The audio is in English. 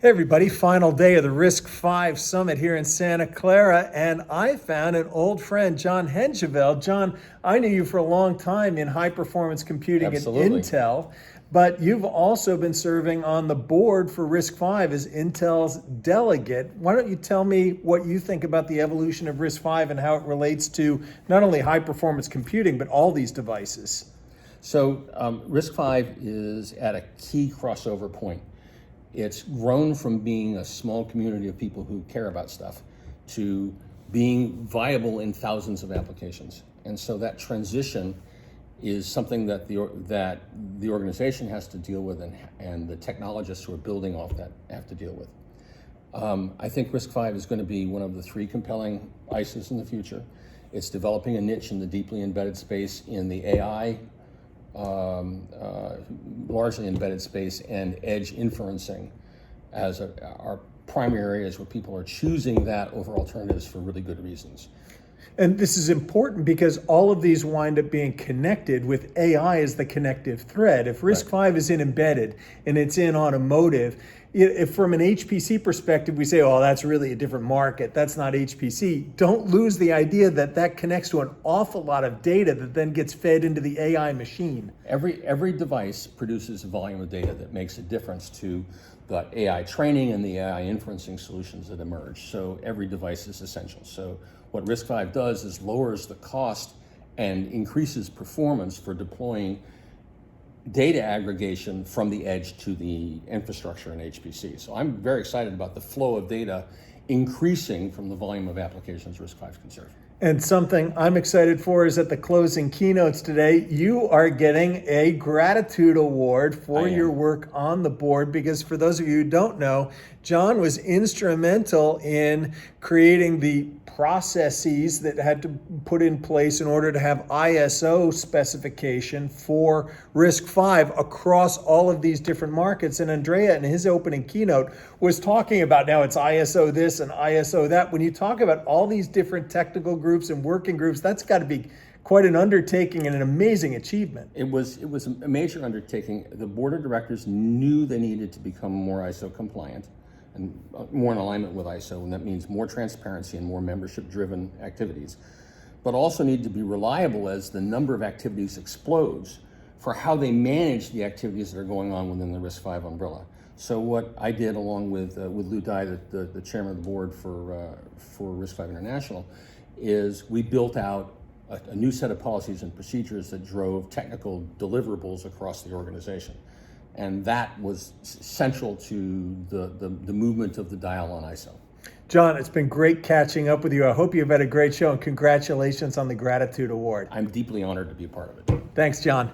Hey everybody, final day of the RISC-V Summit here in Santa Clara, and I found an old friend, John Hengeveld. John, I knew you for a long time in high-performance computing Absolutely. at Intel, but you've also been serving on the board for RISC-V as Intel's delegate. Why don't you tell me what you think about the evolution of RISC-V and how it relates to not only high-performance computing, but all these devices? So RISC-V is at a key crossover point. It's grown from being a small community of people who care about stuff to being viable in thousands of applications. And so that transition is something that the organization has to deal with, and the technologists who are building off that have to deal with. I think RISC-V is going to be one of the three compelling ISOs in the future. It's developing a niche in the deeply embedded space in the AI, largely embedded space, and edge inferencing as our primary areas where people are choosing that over alternatives for really good reasons. And this is important because all of these wind up being connected with AI as the connective thread. If RISC-V is in embedded and it's in automotive, if from an HPC perspective we say, oh, that's really a different market, that's not HPC, don't lose the idea that that connects to an awful lot of data that then gets fed into the AI machine. Every device produces a volume of data that makes a difference to the AI training and the AI inferencing solutions that emerge. So every device is essential. So what RISC-V does is lowers the cost and increases performance for deploying data aggregation from the edge to the infrastructure in HPC. So I'm very excited about the flow of data increasing from the volume of applications RISC-V can serve. And something I'm excited for is at the closing keynotes today, you are getting a gratitude award for your work on the board, because for those of you who don't know, John was instrumental in creating the processes that had to put in place in order to have ISO specification for RISC-V across all of these different markets. And Andrea, in his opening keynote, was talking about now it's ISO this and ISO that. When you talk about all these different technical groups and working groups, that's got to be quite an undertaking and an amazing achievement. It was a major undertaking. The board of directors knew they needed to become more ISO compliant and more in alignment with ISO, and that means more transparency and more membership-driven activities, but also need to be reliable as the number of activities explodes for how they manage the activities that are going on within the RISC-V umbrella. So what I did, along with Lou Dye, the chairman of the board for RISC-V International, is we built out a new set of policies and procedures that drove technical deliverables across the organization. And that was central to the movement of the dial on ISO. John, it's been great catching up with you. I hope you've had a great show, and congratulations on the Gratitude Award. I'm deeply honored to be a part of it. Thanks, John.